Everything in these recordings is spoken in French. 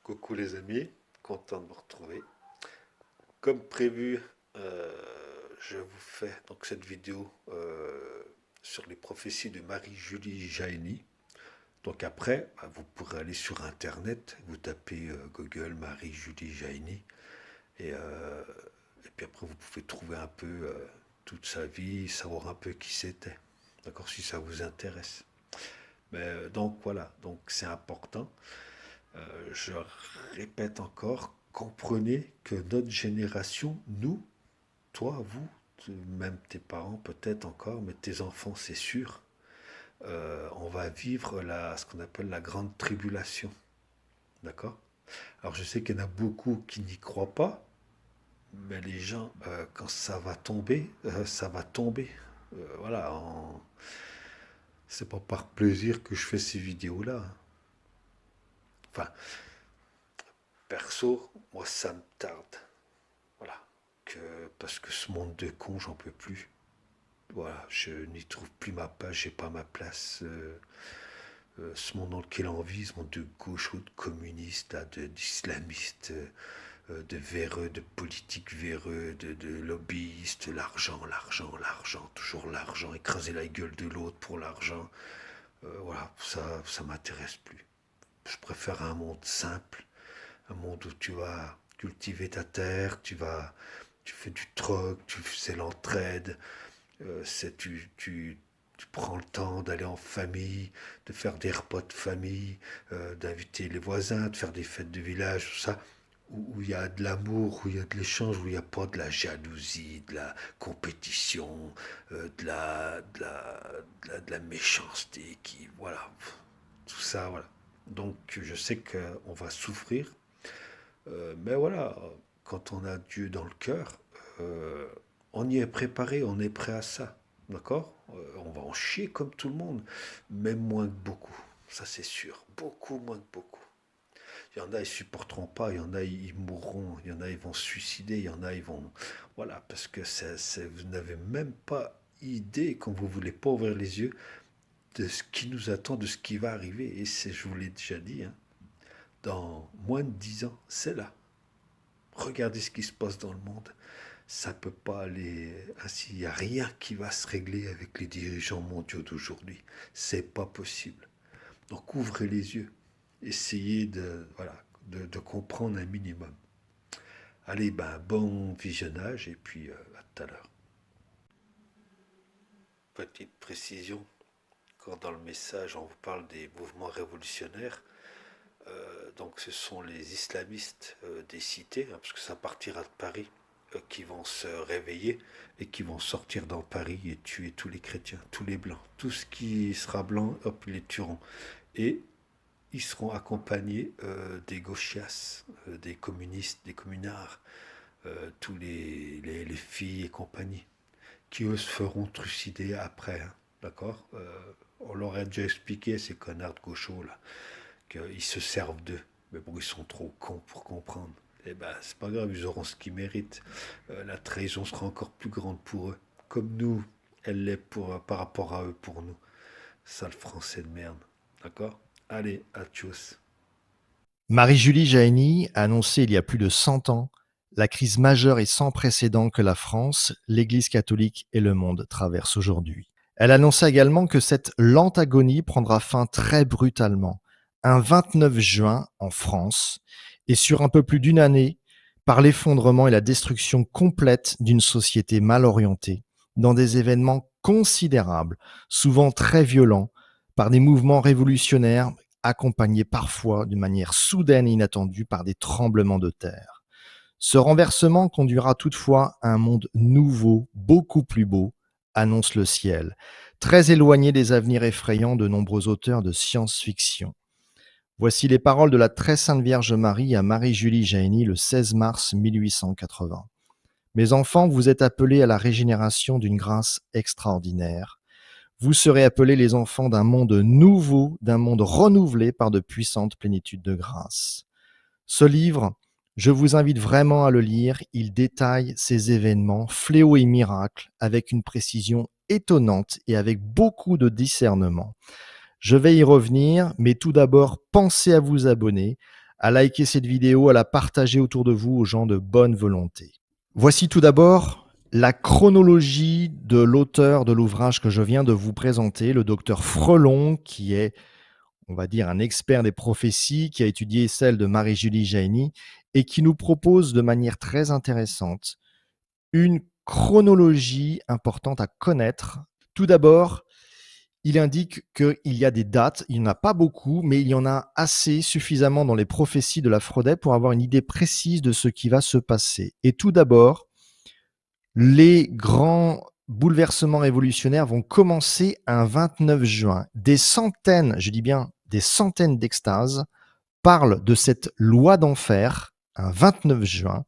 Coucou les amis, content de vous retrouver. Comme prévu, je vous fais donc cette vidéo sur les prophéties de Marie-Julie Jaeni. Donc après, vous pourrez aller sur internet, vous tapez Google Marie-Julie Jaeni et puis après vous pouvez trouver un peu toute sa vie, savoir un peu qui c'était. D'accord, si ça vous intéresse. Mais donc voilà, donc c'est important. Je répète encore, comprenez que notre génération, nous, toi, vous, même tes parents peut-être encore, mais tes enfants c'est sûr, on va vivre ce qu'on appelle la grande tribulation. D'accord. Alors je sais qu'il y en a beaucoup qui n'y croient pas, mais les gens, quand ça va tomber, ça va tomber. Voilà, c'est pas par plaisir que je fais ces vidéos-là. Enfin, perso, moi ça me tarde. Voilà. Parce que ce monde de cons, j'en peux plus. Voilà, je n'y trouve plus ma place, j'ai pas ma place. Ce monde dans lequel on vit, ce monde de gauche ou de communiste, d'islamistes, de véreux, de politiques véreux, de lobbyistes, l'argent, toujours l'argent, écraser la gueule de l'autre pour l'argent. Voilà, ça m'intéresse plus. Je préfère un monde simple, un monde où tu vas cultiver ta terre, tu fais du troc, c'est l'entraide, tu prends le temps d'aller en famille, de faire des repas de famille, d'inviter les voisins, de faire des fêtes de village, tout ça, où il y a de l'amour, où il y a de l'échange, où il n'y a pas de la jalousie, de la compétition, de la méchanceté, voilà, tout ça, voilà. Donc je sais qu'on va souffrir, mais voilà, quand on a Dieu dans le cœur, euh, on y est préparé, on est prêt à ça. D'accord. On va en chier comme tout le monde, même moins que beaucoup. Ça, c'est sûr. Beaucoup moins que beaucoup. Il y en a, ils supporteront pas. Il y en a, ils mourront. Il y en a, ils vont se suicider. Il y en a, ils vont. Voilà, parce que vous n'avez même pas idée, quand vous voulez pas ouvrir les yeux, de ce qui nous attend, de ce qui va arriver. Et je vous l'ai déjà dit, hein, dans moins de 10 ans, c'est là. Regardez ce qui se passe dans le monde. Ça ne peut pas aller ainsi. Il n'y a rien qui va se régler avec les dirigeants mondiaux d'aujourd'hui. C'est pas possible. Donc ouvrez les yeux. Essayez voilà, de comprendre un minimum. Allez, ben, bon visionnage et puis à tout à l'heure. Petite précision, quand dans le message on vous parle des mouvements révolutionnaires, donc ce sont les islamistes des cités, hein, parce que ça partira de Paris, qui vont se réveiller et qui vont sortir dans Paris et tuer tous les chrétiens, tous les blancs. Tout ce qui sera blanc, hop, ils les tueront. Et ils seront accompagnés des gauchias, des communistes, des communards, tous les filles et compagnie, qui eux se feront trucider après. Hein, d'accord. On leur a déjà expliqué, ces connards de gauchos, là, qu'ils se servent d'eux. Mais bon, ils sont trop cons pour comprendre. Eh ben, c'est pas grave, ils auront ce qu'ils méritent. La trahison sera encore plus grande pour eux. Comme nous, elle l'est par rapport à eux pour nous. Sale français de merde. D'accord. Allez, à tchuss. Marie-Julie Jaeni a annoncé il y a plus de 100 ans la crise majeure et sans précédent que la France, l'Église catholique et le monde traversent aujourd'hui. Elle annonça également que cette lente agonie prendra fin très brutalement, un 29 juin en France, et sur un peu plus d'une année, par l'effondrement et la destruction complète d'une société mal orientée, dans des événements considérables, souvent très violents, par des mouvements révolutionnaires accompagnés parfois d'une manière soudaine et inattendue par des tremblements de terre. Ce renversement conduira toutefois à un monde nouveau, beaucoup plus beau, annonce le ciel, très éloigné des avenirs effrayants de nombreux auteurs de science-fiction. Voici les paroles de la très sainte Vierge Marie à Marie-Julie Jaeni le 16 mars 1880. Mes enfants, vous êtes appelés à la régénération d'une grâce extraordinaire. Vous serez appelés les enfants d'un monde nouveau, d'un monde renouvelé par de puissantes plénitudes de grâce. Ce livre, je vous invite vraiment à le lire. Il détaille ces événements, fléaux et miracles, avec une précision étonnante et avec beaucoup de discernement. Je vais y revenir, mais tout d'abord, pensez à vous abonner, à liker cette vidéo, à la partager autour de vous aux gens de bonne volonté. Voici tout d'abord la chronologie de l'auteur de l'ouvrage que je viens de vous présenter, le docteur Frelon, qui est, on va dire, un expert des prophéties, qui a étudié celle de Marie-Julie Jahenny et qui nous propose de manière très intéressante une chronologie importante à connaître. Tout d'abord, il indique qu'il y a des dates, il n'y en a pas beaucoup, mais il y en a assez suffisamment dans les prophéties de la Frodais pour avoir une idée précise de ce qui va se passer. Et tout d'abord, les grands bouleversements révolutionnaires vont commencer un 29 juin. Des centaines, je dis bien des centaines d'extases, parlent de cette loi d'enfer, un 29 juin,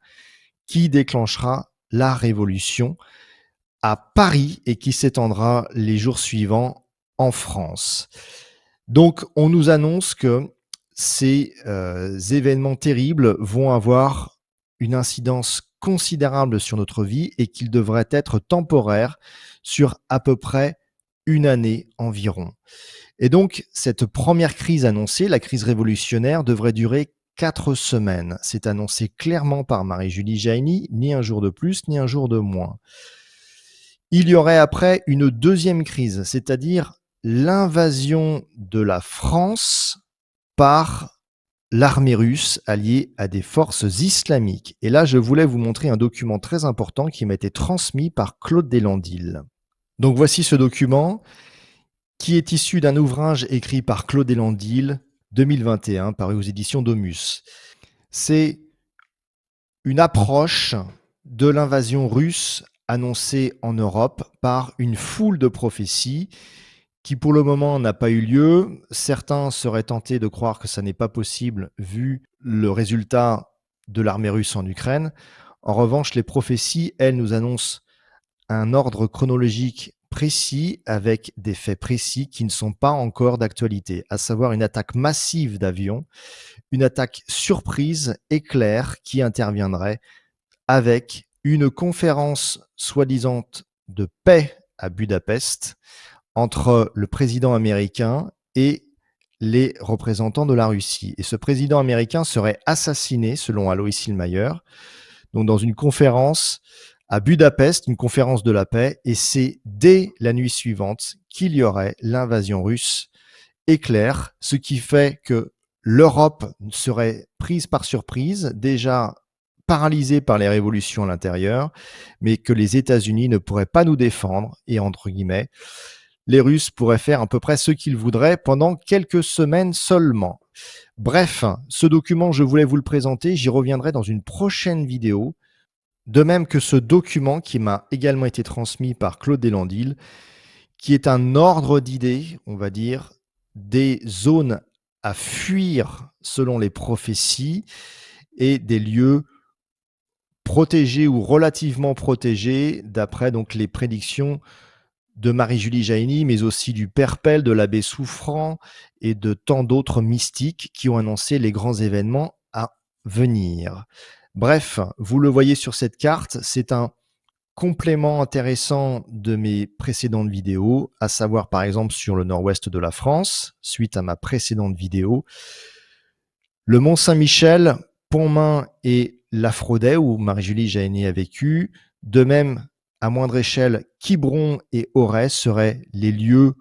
qui déclenchera la révolution à Paris et qui s'étendra les jours suivants en France. Donc, on nous annonce que ces événements terribles vont avoir une incidence considérable sur notre vie et qu'ils devraient être temporaires sur à peu près une année environ. Et donc, cette première crise annoncée, la crise révolutionnaire, devrait durer 4 semaines. C'est annoncé clairement par Marie-Julie Jahenny, ni un jour de plus, ni un jour de moins. Il y aurait après une deuxième crise, c'est-à-dire l'invasion de la France par l'armée russe alliée à des forces islamiques. Et là, je voulais vous montrer un document très important qui m'a été transmis par Claude Deslandil. Donc voici ce document qui est issu d'un ouvrage écrit par Claude Deslandil, 2021, paru aux éditions Domus. C'est une approche de l'invasion russe annoncée en Europe par une foule de prophéties qui pour le moment n'a pas eu lieu. Certains seraient tentés de croire que ça n'est pas possible vu le résultat de l'armée russe en Ukraine. En revanche, les prophéties, elles, nous annoncent un ordre chronologique précis avec des faits précis qui ne sont pas encore d'actualité, à savoir une attaque massive d'avions, une attaque surprise, éclair, qui interviendrait avec une conférence soi-disant de paix à Budapest entre le président américain et les représentants de la Russie. Et ce président américain serait assassiné, selon Alois Hillmeyer, donc dans une conférence à Budapest, une conférence de la paix, et c'est dès la nuit suivante qu'il y aurait l'invasion russe éclair, ce qui fait que l'Europe serait prise par surprise, déjà paralysée par les révolutions à l'intérieur, mais que les États-Unis ne pourraient pas nous défendre, et entre guillemets, les Russes pourraient faire à peu près ce qu'ils voudraient pendant quelques semaines seulement. Bref, ce document, je voulais vous le présenter, j'y reviendrai dans une prochaine vidéo, de même que ce document qui m'a également été transmis par Claude Deslandil, qui est un ordre d'idées, on va dire, des zones à fuir selon les prophéties et des lieux protégés ou relativement protégés d'après donc les prédictions de Marie-Julie Jahenny, mais aussi du Père Pell, de l'abbé Souffrant et de tant d'autres mystiques qui ont annoncé les grands événements à venir. Bref, vous le voyez sur cette carte, c'est un complément intéressant de mes précédentes vidéos, à savoir par exemple sur le nord-ouest de la France, suite à ma précédente vidéo, le Mont Saint-Michel, Pontmain et La Frodais, où Marie-Julie Jahenny a vécu, de même à moindre échelle, Quiberon et Auray seraient les lieux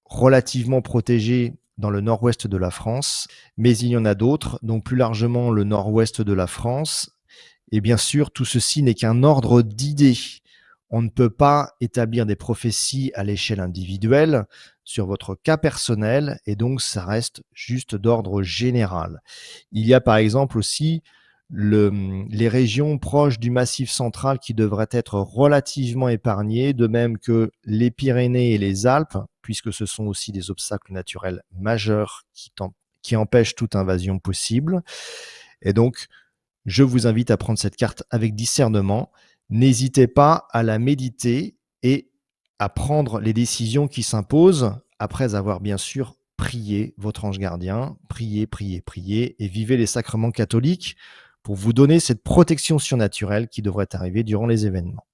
relativement protégés dans le nord-ouest de la France, mais il y en a d'autres, donc plus largement le nord-ouest de la France. Et bien sûr, tout ceci n'est qu'un ordre d'idées. On ne peut pas établir des prophéties à l'échelle individuelle sur votre cas personnel, et donc ça reste juste d'ordre général. Il y a par exemple aussi les régions proches du Massif central qui devraient être relativement épargnées, de même que les Pyrénées et les Alpes, puisque ce sont aussi des obstacles naturels majeurs qui empêchent toute invasion possible. Et donc, je vous invite à prendre cette carte avec discernement. N'hésitez pas à la méditer et à prendre les décisions qui s'imposent après avoir bien sûr prié votre ange gardien. Priez, priez, priez et vivez les sacrements catholiques pour vous donner cette protection surnaturelle qui devrait arriver durant les événements.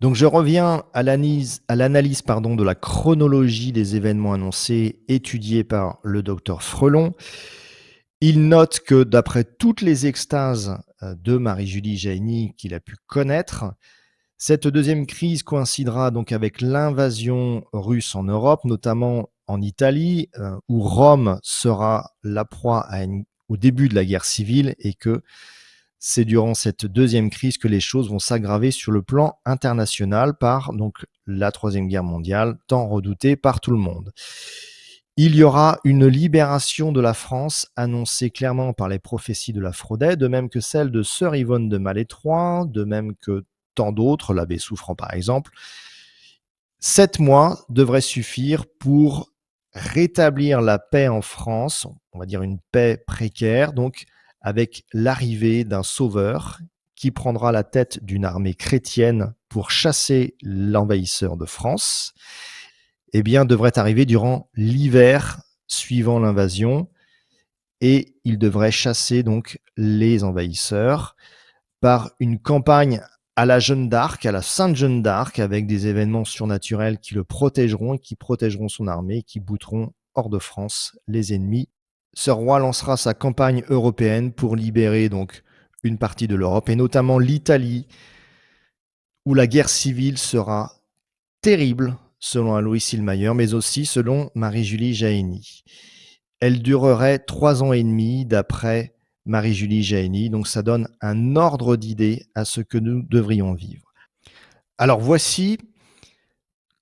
Donc je reviens à l'analyse de la chronologie des événements annoncés étudiés par le docteur Frelon. Il note que d'après toutes les extases de Marie-Julie Jaïni qu'il a pu connaître, cette deuxième crise coïncidera donc avec l'invasion russe en Europe, notamment en Italie, où Rome sera la proie au début de la guerre civile, et que c'est durant cette deuxième crise que les choses vont s'aggraver sur le plan international par donc la Troisième Guerre mondiale, tant redoutée par tout le monde. Il y aura une libération de la France annoncée clairement par les prophéties de la Fraudet, de même que celle de sœur Yvonne de Malétroit, de même que tant d'autres, l'abbé Souffrant par exemple. 7 mois devraient suffire pour rétablir la paix en France, on va dire une paix précaire, donc avec l'arrivée d'un sauveur qui prendra la tête d'une armée chrétienne pour chasser l'envahisseur de France, eh bien, devrait arriver durant l'hiver suivant l'invasion, et il devrait chasser donc les envahisseurs par une campagne à la Jeanne d'Arc, à la Sainte Jeanne d'Arc, avec des événements surnaturels qui le protégeront et qui protégeront son armée, qui bouteront hors de France les ennemis. Ce roi lancera sa campagne européenne pour libérer donc une partie de l'Europe, et notamment l'Italie, où la guerre civile sera terrible, selon Alois Hillmayer, mais aussi selon Marie-Julie Jaïni. Elle durerait 3 ans et demi, d'après Marie-Julie Jaïni, donc ça donne un ordre d'idée à ce que nous devrions vivre. Alors voici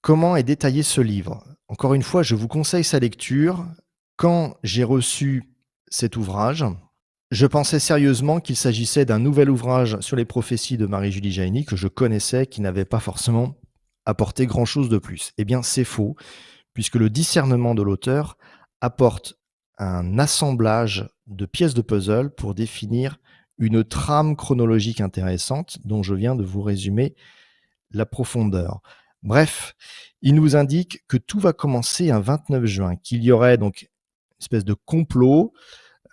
comment est détaillé ce livre. Encore une fois, je vous conseille sa lecture. Quand j'ai reçu cet ouvrage, je pensais sérieusement qu'il s'agissait d'un nouvel ouvrage sur les prophéties de Marie-Julie Jaïni que je connaissais, qui n'avait pas forcément apporté grand-chose de plus. Eh bien, c'est faux, puisque le discernement de l'auteur apporte un assemblage de pièces de puzzle pour définir une trame chronologique intéressante dont je viens de vous résumer la profondeur. Bref, il nous indique que tout va commencer un 29 juin, qu'il y aurait donc une espèce de complot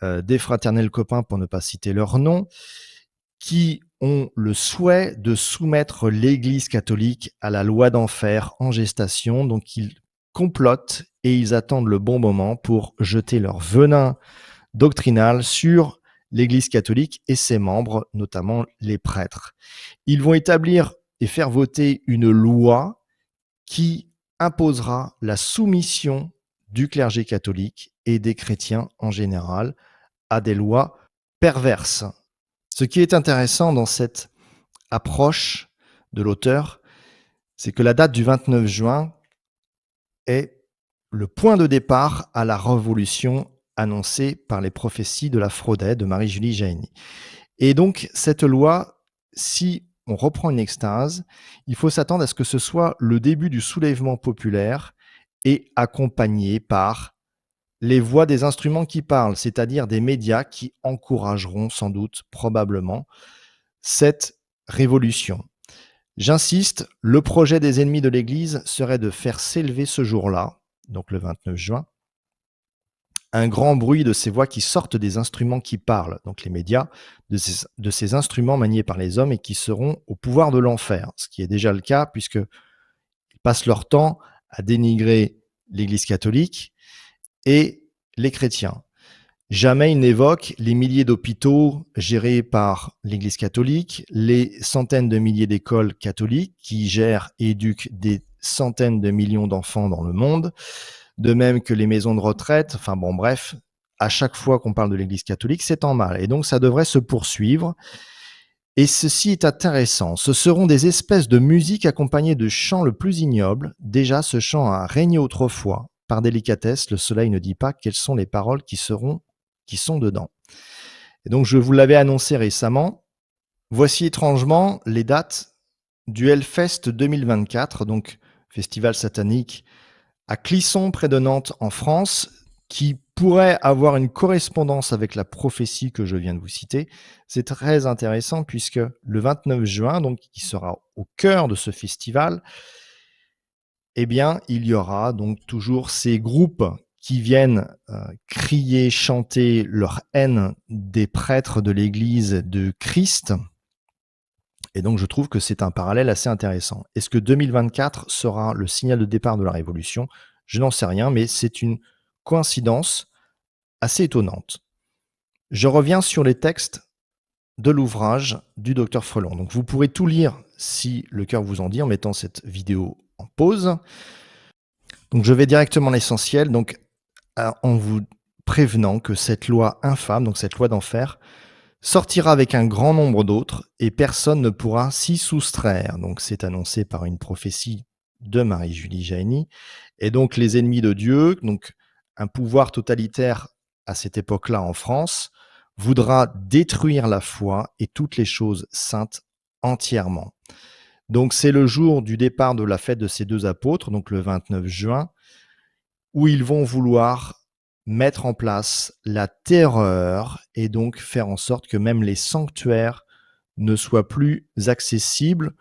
des fraternels copains, pour ne pas citer leur nom, qui ont le souhait de soumettre l'Église catholique à la loi d'enfer en gestation. Donc ils complotent et ils attendent le bon moment pour jeter leur venin doctrinal sur l'Église catholique et ses membres, notamment les prêtres. Ils vont établir et faire voter une loi qui imposera la soumission du clergé catholique et des chrétiens en général à des lois perverses. Ce qui est intéressant dans cette approche de l'auteur, c'est que la date du 29 juin est le point de départ à la révolution annoncée par les prophéties de la Fraudet de Marie-Julie Jaïni. Et donc, cette loi, si on reprend une extase, il faut s'attendre à ce que ce soit le début du soulèvement populaire et accompagné par les voix des instruments qui parlent, c'est-à-dire des médias qui encourageront sans doute, probablement, cette révolution. J'insiste, le projet des ennemis de l'Église serait de faire s'élever ce jour-là, donc le 29 juin, un grand bruit de ces voix qui sortent des instruments qui parlent, donc les médias, de ces instruments maniés par les hommes et qui seront au pouvoir de l'enfer, ce qui est déjà le cas puisqu'ils passent leur temps à dénigrer l'Église catholique et les chrétiens. Jamais ils n'évoquent les milliers d'hôpitaux gérés par l'Église catholique, les centaines de milliers d'écoles catholiques qui gèrent et éduquent des centaines de millions d'enfants dans le monde, de même que les maisons de retraite. Enfin bon, bref, à chaque fois qu'on parle de l'Église catholique, c'est en mal. Et donc ça devrait se poursuivre. Et ceci est intéressant. Ce seront des espèces de musique accompagnées de chants le plus ignobles. Déjà, ce chant a régné autrefois. Par délicatesse, le soleil ne dit pas quelles sont les paroles qui sont dedans. Et donc, je vous l'avais annoncé récemment. Voici étrangement les dates du Hellfest 2024, donc festival satanique à Clisson, près de Nantes, en France, qui pourrait avoir une correspondance avec la prophétie que je viens de vous citer. C'est très intéressant puisque le 29 juin, donc qui sera au cœur de ce festival, eh bien, il y aura donc toujours ces groupes qui viennent crier, chanter leur haine des prêtres de l'Église de Christ. Et donc, je trouve que c'est un parallèle assez intéressant. Est-ce que 2024 sera le signal de départ de la Révolution ? Je n'en sais rien, mais c'est une coïncidence assez étonnante. Je reviens sur les textes de l'ouvrage du docteur Frelon. Donc vous pourrez tout lire si le cœur vous en dit en mettant cette vidéo en pause. Donc je vais directement à l'essentiel, donc en vous prévenant que cette loi infâme, donc cette loi d'enfer, sortira avec un grand nombre d'autres et personne ne pourra s'y soustraire. Donc c'est annoncé par une prophétie de Marie-Julie Jahenny. Et donc les ennemis de Dieu, donc un pouvoir totalitaire à cette époque-là en France, voudra détruire la foi et toutes les choses saintes entièrement. Donc c'est le jour du départ de la fête de ces deux apôtres, donc le 29 juin, où ils vont vouloir mettre en place la terreur et donc faire en sorte que même les sanctuaires ne soient plus accessibles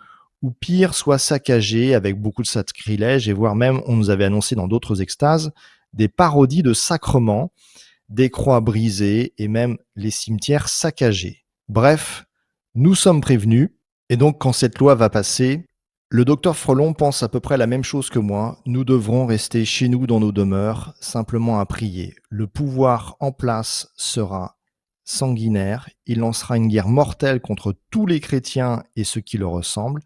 ou pire, soient saccagés avec beaucoup de sacrilèges et voire même, on nous avait annoncé dans d'autres extases, des parodies de sacrements, des croix brisées et même les cimetières saccagés. Bref, nous sommes prévenus et donc quand cette loi va passer, le docteur Frelon pense à peu près la même chose que moi. Nous devrons rester chez nous dans nos demeures, simplement à prier. Le pouvoir en place sera sanguinaire. Il lancera une guerre mortelle contre tous les chrétiens et ceux qui leur ressemblent.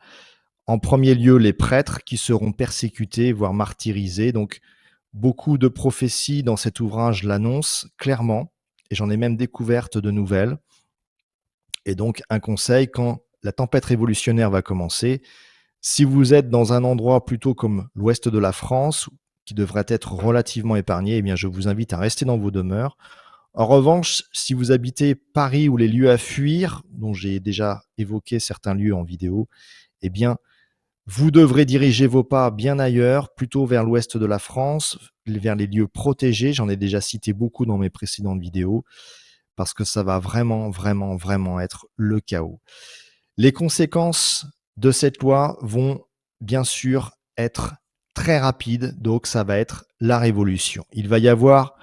En premier lieu, les prêtres qui seront persécutés, voire martyrisés. Donc, beaucoup de prophéties dans cet ouvrage l'annoncent clairement, et j'en ai même découvert de nouvelles. Et donc, un conseil, quand la tempête révolutionnaire va commencer, si vous êtes dans un endroit plutôt comme l'ouest de la France, qui devrait être relativement épargné, eh bien, je vous invite à rester dans vos demeures. En revanche, si vous habitez Paris ou les lieux à fuir, dont j'ai déjà évoqué certains lieux en vidéo, eh bien, vous devrez diriger vos pas bien ailleurs, plutôt vers l'ouest de la France, vers les lieux protégés. J'en ai déjà cité beaucoup dans mes précédentes vidéos, parce que ça va vraiment, vraiment, vraiment être le chaos. Les conséquences de cette loi vont bien sûr être très rapides, donc ça va être la révolution. Il va y avoir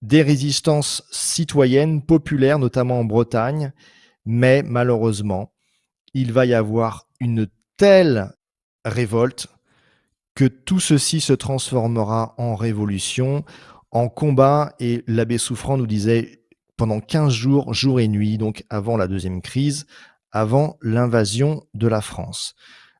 des résistances citoyennes, populaires, notamment en Bretagne, mais malheureusement, il va y avoir une telle révolte que tout ceci se transformera en révolution, en combat, et l'abbé Souffrant nous disait pendant 15 jours, jour et nuit, donc avant la deuxième crise, avant l'invasion de la France.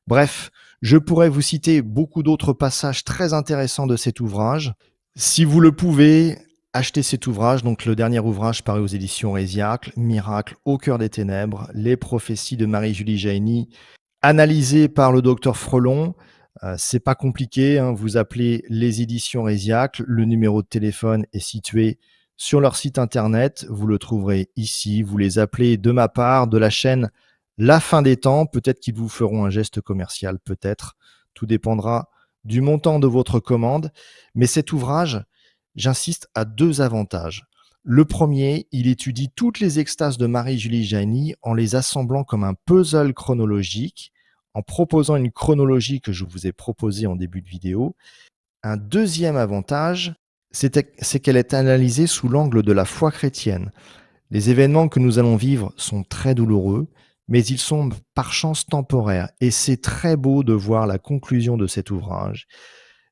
Bref, je pourrais vous citer beaucoup d'autres passages très intéressants de cet ouvrage. Si vous le pouvez, achetez cet ouvrage, donc le dernier ouvrage paru aux éditions Résiacle, Miracle au cœur des ténèbres, les prophéties de Marie-Julie Jahenny, analysées par le docteur Frelon. C'est pas compliqué, hein, vous appelez les éditions Résiacle, le numéro de téléphone est situé sur leur site internet, vous le trouverez ici, vous les appelez de ma part, de la chaîne La Fin des Temps, peut-être qu'ils vous feront un geste commercial, peut-être, tout dépendra du montant de votre commande, mais cet ouvrage, j'insiste, a deux avantages. Le premier, il étudie toutes les extases de Marie-Julie Jahenny en les assemblant comme un puzzle chronologique, en proposant une chronologie que je vous ai proposée en début de vidéo. Un deuxième avantage, c'est qu'elle est analysée sous l'angle de la foi chrétienne. Les événements que nous allons vivre sont très douloureux, mais ils sont par chance temporaires. Et c'est très beau de voir la conclusion de cet ouvrage.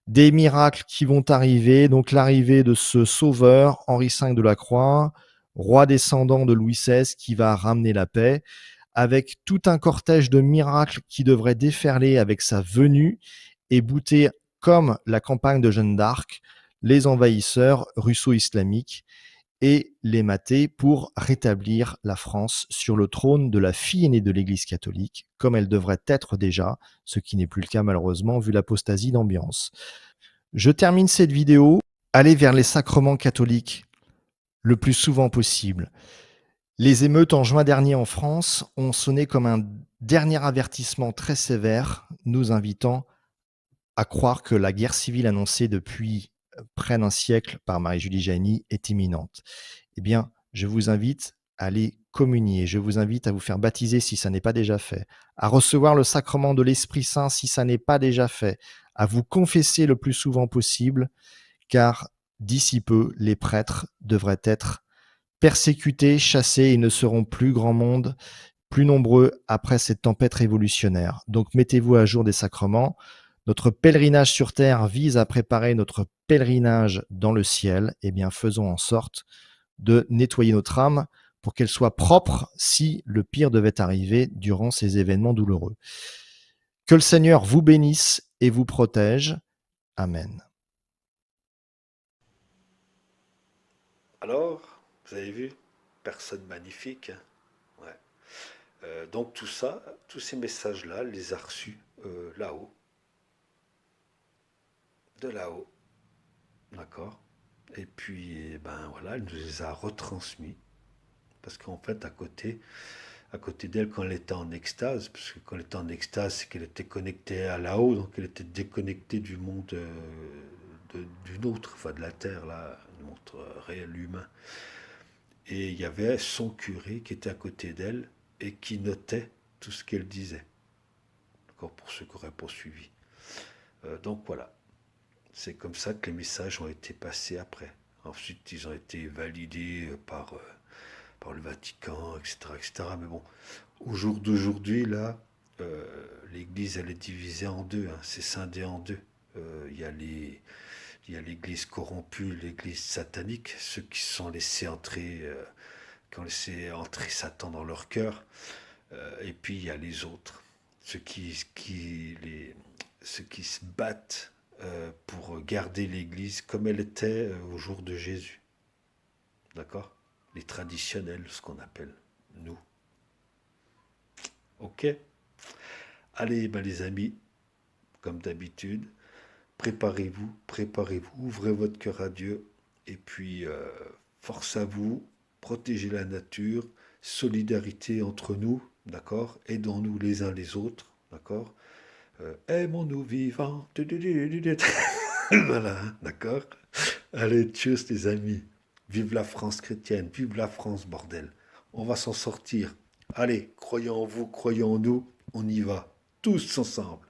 Des miracles qui vont arriver, donc l'arrivée de ce sauveur, Henri V de la Croix, roi descendant de Louis XVI, qui va ramener la paix, avec tout un cortège de miracles qui devrait déferler avec sa venue et bouter, comme la campagne de Jeanne d'Arc, les envahisseurs russo-islamiques et les mater pour rétablir la France sur le trône de la fille aînée de l'Église catholique, comme elle devrait être déjà, ce qui n'est plus le cas malheureusement vu l'apostasie d'ambiance. Je termine cette vidéo, allez vers les sacrements catholiques le plus souvent possible. Les émeutes en juin dernier en France ont sonné comme un dernier avertissement très sévère, nous invitant à croire que la guerre civile annoncée depuis près d'un siècle par Marie-Julie Jahenny est imminente. Eh bien, je vous invite à aller communier, je vous invite à vous faire baptiser si ça n'est pas déjà fait, à recevoir le sacrement de l'Esprit Saint si ça n'est pas déjà fait, à vous confesser le plus souvent possible, car d'ici peu, les prêtres devraient être persécutés, chassés et ne seront plus grand monde, plus nombreux après cette tempête révolutionnaire. Donc mettez-vous à jour des sacrements. Notre pèlerinage sur terre vise à préparer notre pèlerinage dans le ciel. Eh bien, faisons en sorte de nettoyer notre âme pour qu'elle soit propre si le pire devait arriver durant ces événements douloureux. Que le Seigneur vous bénisse et vous protège. Amen. Alors, vous avez vu, personne magnifique, hein. Ouais. Donc tout ça, tous ces messages-là, elle les a reçus là-haut, de là-haut, d'accord. Et puis, ben voilà, elle nous les a retransmis. Parce qu'en fait, à côté d'elle, quand elle était en extase, parce que quand elle était en extase, c'est qu'elle était connectée à là-haut, donc elle était déconnectée du monde du nôtre, enfin de la Terre, là, du monde réel humain. Et il y avait son curé qui était à côté d'elle et qui notait tout ce qu'elle disait. D'accord, pour ceux qui auraient poursuivi. Donc voilà, c'est comme ça que les messages ont été passés après. Ensuite, ils ont été validés par le Vatican, etc., etc. Mais bon, au jour d'aujourd'hui, là, l'Église, elle est divisée en deux, hein, c'est scindé en deux. Il y a il y a l'Église corrompue, l'Église satanique, ceux qui se sont laissés entrer, qui ont laissé entrer Satan dans leur cœur. Et puis il y a les autres, ceux ceux qui se battent pour garder l'Église comme elle était au jour de Jésus. D'accord? Les traditionnels, ce qu'on appelle nous. Ok? Allez, ben les amis, comme d'habitude, préparez-vous, ouvrez votre cœur à Dieu, et puis force à vous, protégez la nature, solidarité entre nous, d'accord? Aidons-nous les uns les autres, d'accord? Aimons-nous vivants. Voilà, hein, d'accord? Allez, tchuss les amis. Vive la France chrétienne, vive la France, bordel. On va s'en sortir. Allez, croyons en vous, croyons en nous, on y va. Tous ensemble.